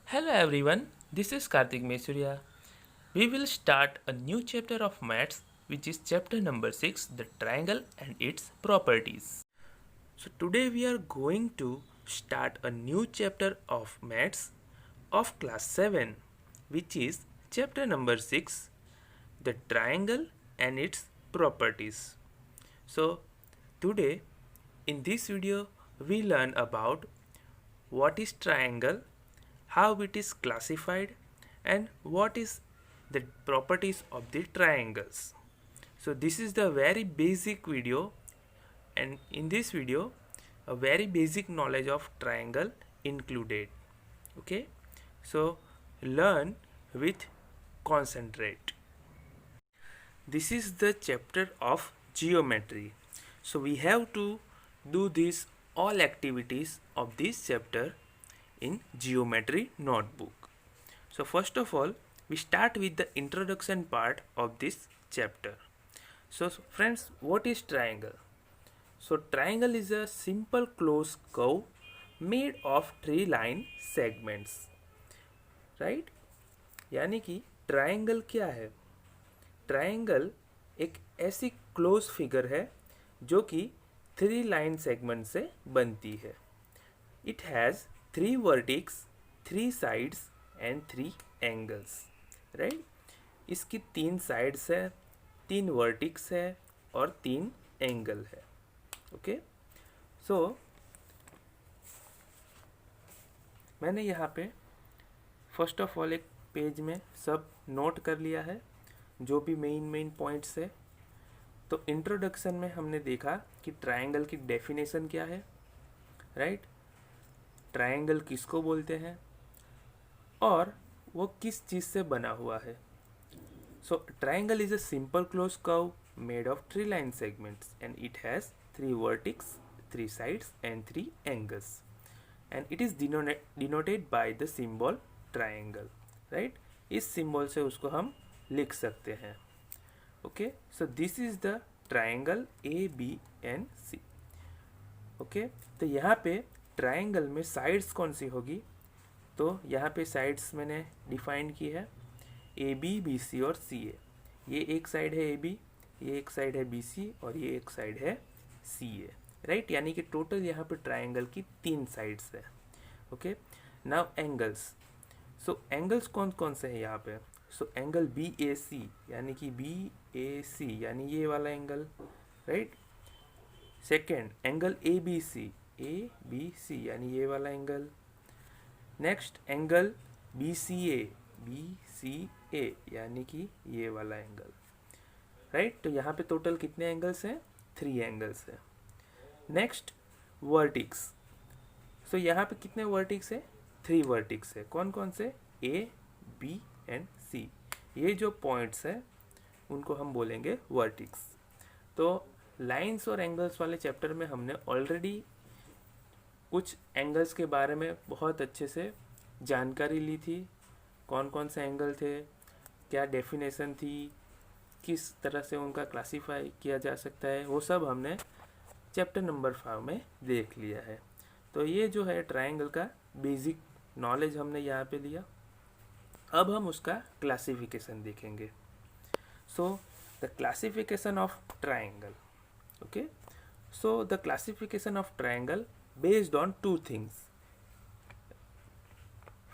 Hello everyone, this is Karthik Mesurya. We will start a new chapter of maths, which is chapter number 6, the triangle and its properties. So today we are going to start a new chapter of maths of class 7, which is chapter number 6, the triangle and its properties. So today in this video we learn about what is triangle, how it is classified, and what is the properties of the triangles. So this is the very basic video, and in this video a very basic knowledge of triangle included. Okay, so learn with concentrate. This is the chapter of geometry. So we have to do these all activities of this chapter in geometry notebook. So first of all, we start with the introduction part of this chapter. So friends, what is triangle? So triangle is a simple closed curve made of three line segments, right? यानी कि triangle क्या है? Triangle एक ऐसी close figure है जो कि three line segment से बनती है. It has three vertices, three sides and three angles, right. इसकी तीन साइड्स है, तीन वर्टिक्स है और तीन एंगल है. ओके, सो मैंने यहाँ पे फर्स्ट ऑफ ऑल एक पेज में सब नोट कर लिया है, जो भी मेन पॉइंट्स है. तो इंट्रोडक्शन में हमने देखा कि ट्रायंगल की डेफिनेशन क्या है, राइट. ट्रायंगल किसको बोलते हैं और वो किस चीज़ से बना हुआ है. So triangle is a simple close curve made of three line segments and it has three vertices, three sides and three angles, and it is denoted by the symbol triangle, right. इस symbol से उसको हम लिख सकते हैं. Okay, so this is the triangle A B and C. Okay, तो यहाँ पे ट्रायंगल में साइड्स कौन सी होगी? तो यहाँ पे साइड्स मैंने डिफाइन की है, ए बी, बी सी और सी ए. ये एक साइड है ए बी, ये एक साइड है बी सी और ये एक साइड है सी ए, राइट. यानी कि टोटल यहाँ पे ट्रायंगल की तीन साइड्स है. Okay, now angles. सो एंगल्स कौन कौन से हैं यहाँ पे? सो एंगल बी ए सी, यानी कि बी ए सी यानी ये वाला angle, right. Second angle A B C यानी ये वाला angle. Next angle B C A यानी कि ये वाला एंगल, राइट. तो यहाँ पे टोटल कितने एंगल्स हैं? थ्री एंगल्स हैं. Next vertices. सो यहाँ पे कितने वर्टिक्स है? थ्री वर्टिक्स है. कौन कौन से? ए बी एंड सी. ये जो पॉइंट्स है उनको हम बोलेंगे वर्टिक्स. तो लाइंस और एंगल्स वाले चैप्टर में हमने ऑलरेडी कुछ एंगल्स के बारे में बहुत अच्छे से जानकारी ली थी. कौन कौन से एंगल थे, क्या डेफिनेशन थी, किस तरह से उनका क्लासीफाई किया जा सकता है, वो सब हमने चैप्टर नंबर 5 में देख लिया है. तो ये जो है ट्रायंगल का बेसिक नॉलेज हमने यहाँ पे लिया. अब हम उसका क्लासिफिकेशन देखेंगे. So the classification of triangle. Okay, so the classification of triangle based on two things.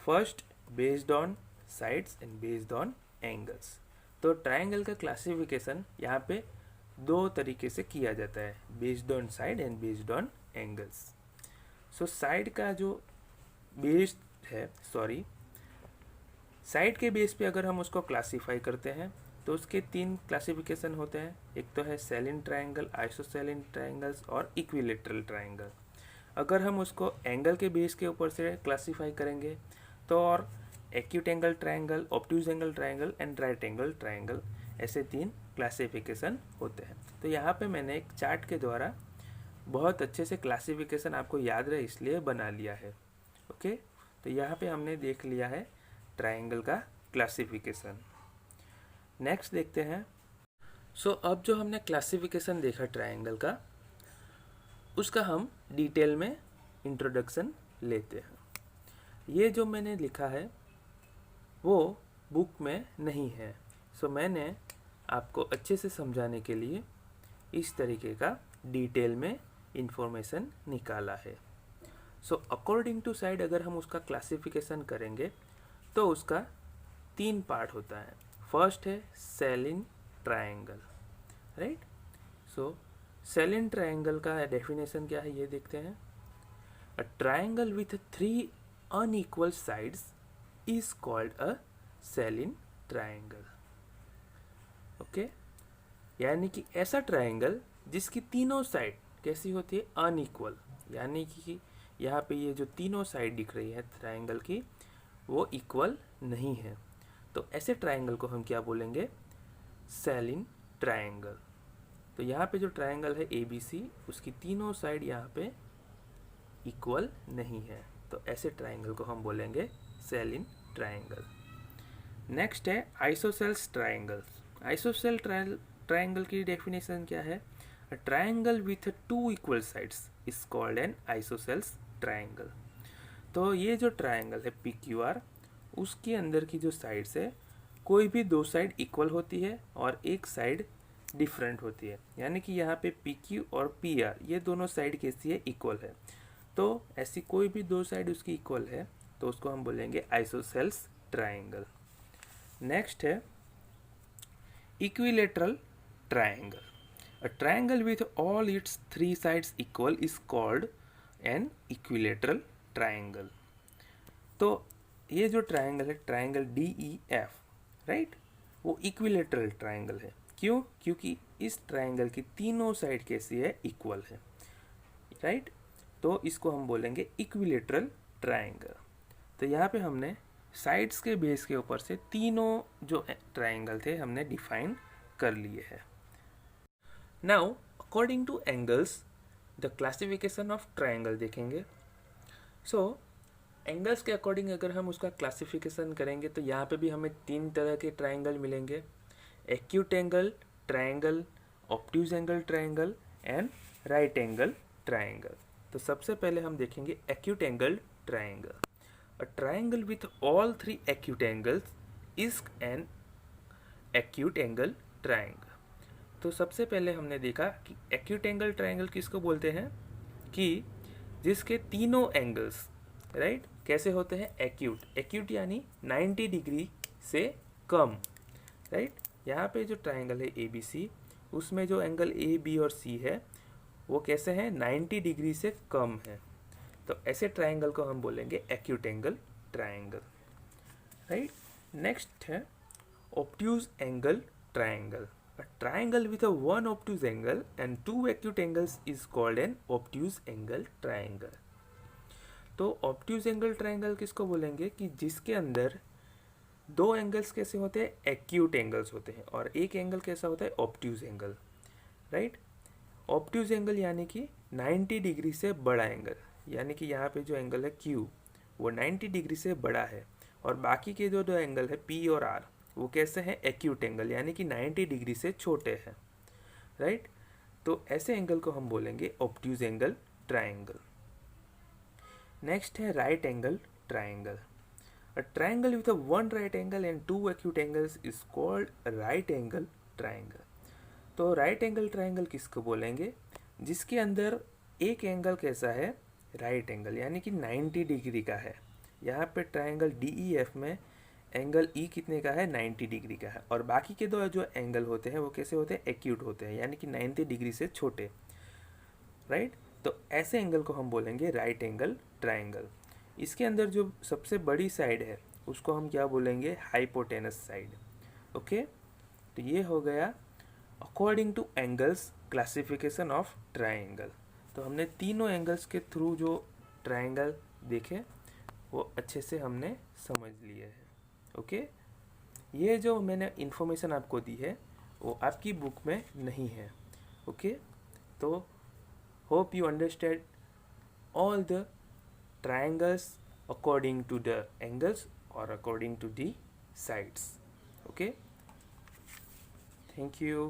First, based on sides and based on angles. तो ट्रायंगल का क्लासिफिकेशन यहाँ पे दो तरीके से किया जाता है, based on side and based on angles. So side का जो बेस है, साइड के बेस पे अगर हम उसको क्लासीफाई करते हैं तो उसके तीन क्लासिफिकेशन होते हैं. एक तो है सेलिन ट्रायंगल, आइसोसेलिन ट्रायंगल्स और इक्विलेटरल ट्रायंगल. अगर हम उसको एंगल के बेस के ऊपर से क्लासीफाई करेंगे तो और acute angle triangle, obtuse angle triangle and right angle triangle, ऐसे तीन क्लासिफिकेशन होते हैं. तो यहाँ पे मैंने एक चार्ट के द्वारा बहुत अच्छे से क्लासिफिकेशन आपको याद रहे इसलिए बना लिया है. ओके, तो यहाँ पे हमने देख लिया है ट्रायंगल का क्लासिफिकेशन. नेक्स्ट देखते हैं. सो अब जो हमने क्लासिफिकेशन देखा ट्रायंगल का, उसका हम डिटेल में इंट्रोडक्शन लेते हैं. ये जो मैंने लिखा है वो बुक में नहीं है। सो मैंने आपको अच्छे से समझाने के लिए इस तरीके का डिटेल में इंफॉर्मेशन निकाला है। सो अकॉर्डिंग टू साइड अगर हम उसका क्लासिफिकेशन करेंगे तो उसका 3 पार्ट होता है। फर्स्ट है scalene triangle, right. So scalene triangle का डेफिनेशन क्या है ये देखते हैं। A triangle with 3 unequal sides is called a scalene triangle. Okay, यानी कि ऐसा ट्रायंगल जिसकी तीनों साइड कैसी होती है, अनइक्वल, यानी कि यहाँ पे ये जो तीनों साइड दिख रही है ट्रायंगल की वो इक्वल नहीं है, तो ऐसे ट्रायंगल को हम क्या बोलेंगे, सेलिन ट्रायंगल। तो यहाँ पे जो ट्रायंगल है ABC उसकी तीनों साइड यहाँ पे इक्वल नहीं है, तो ऐसे ट्रायंगल को हम बोलेंगे सेलिन ट्रायंगल। नेक्स्ट है आइसोसेल्स ट्रायंगल। आइसोसेल ट्रायंगल की डेफिनेशन क्या है, अ triangle with 2 equal sides is called an isosceles triangle. तो ये जो ट्रायंगल है PQR उसके अंदर की जो साइड्स है कोई भी 2 साइड इक्वल होती है और एक साइड डिफरेंट होती है, यानी कि यहाँ पे PQ और PR ये दोनों साइड कैसी है, इक्वल है। तो ऐसी कोई भी 2 साइड उसकी इक्वल है तो उसको हम बोलेंगे आइसोसेल्स ट्रायंगल। नेक्स्ट है equilateral triangle. A triangle with all it's 3 sides equal is called an equilateral triangle. तो ये जो ट्रायंगल है ट्रायंगल DEF, राइट, वो इक्विलेटरल ट्रायंगल है। क्यों? क्योंकि इस ट्रायंगल की तीनों साइड कैसी है, इक्वल है, राइट। तो इसको हम बोलेंगे इक्विलेटरल ट्रायंगल। तो यहाँ पे हमने साइड्स के बेस के ऊपर से तीनों जो ट्रायंगल थे हमने डिफाइन कर लिए हैं। Now according to angles the classification of triangle देखेंगे। सो एंगल्स के अकॉर्डिंग अगर हम उसका क्लासिफिकेशन करेंगे तो यहाँ पे भी हमें 3 तरह के ट्रायंगल मिलेंगे, acute angle triangle, obtuse angle triangle and right angle triangle. तो सबसे पहले हम देखेंगे acute angle triangle. A triangle with all 3 acute angles is an acute angle triangle. तो सबसे पहले हमने देखा कि एक्यूट एंगल ट्रायंगल किसको बोलते हैं, कि जिसके तीनों एंगल्स, राइट, कैसे होते हैं, एक्यूट। एक्यूट यानी 90 डिग्री से कम, राइट। यहाँ पे जो ट्रायंगल है ABC उसमें जो एंगल A, B और C है वो कैसे हैं, 90 डिग्री से कम है। तो ऐसे ट्रायंगल को हम बोलेंगे acute angle triangle, right. Next है obtuse angle triangle. A triangle with a 1 obtuse angle and 2 acute angles is called an obtuse angle triangle. तो ऑब्ट्यूज एंगल ट्रायंगल किसको बोलेंगे, कि जिसके अंदर 2 एंगल्स कैसे होते हैं, एक्यूट एंगल्स होते हैं, और एक एंगल कैसा होता है, obtuse angle, right. Obtuse angle यानी कि 90 डिग्री से बड़ा एंगल, यानी कि यहाँ पे जो एंगल है Q वो 90 डिग्री से बड़ा है, और बाकी के जो 2 एंगल है P और R वो कैसे हैं, एक्यूट एंगल, यानी कि 90 डिग्री से छोटे हैं, राइट। तो ऐसे एंगल को हम बोलेंगे ऑब्ट्यूज एंगल ट्रायंगल। नेक्स्ट है right angle triangle. A triangle with 1 right angle and 2 acute angles is called right angle triangle. तो राइट एंगल ट्रायंगल किसको बोलेंगे, जिसके अंदर एक एंगल कैसा है, राइट एंगल, यानी कि 90 डिग्री का है। यहाँ पे ट्रायंगल DEF में एंगल E कितने का है, 90 डिग्री का है, और बाकी के 2 जो एंगल होते हैं वो कैसे होते हैं, एक्यूट होते हैं, यानी कि 90 डिग्री से छोटे, राइट। तो ऐसे एंगल को हम बोलेंगे राइट एंगल ट्रायंगल। इसके अंदर जो सबसे बड़ी साइड है उसको हम क्या बोलेंगे, हाइपोटेनस साइड, ओके। तो ये हो गया according to angles classification of triangle. तो हमने तीनों एंगल्स के थ्रू जो ट्रायंगल देखे वो अच्छे से हमने समझ लिए हैं, ओके। ये जो मैंने इन्फॉर्मेशन आपको दी है वो आपकी बुक में नहीं है, ओके। तो hope you understand all the triangles according to the angles or according to the sides, okay. Thank you.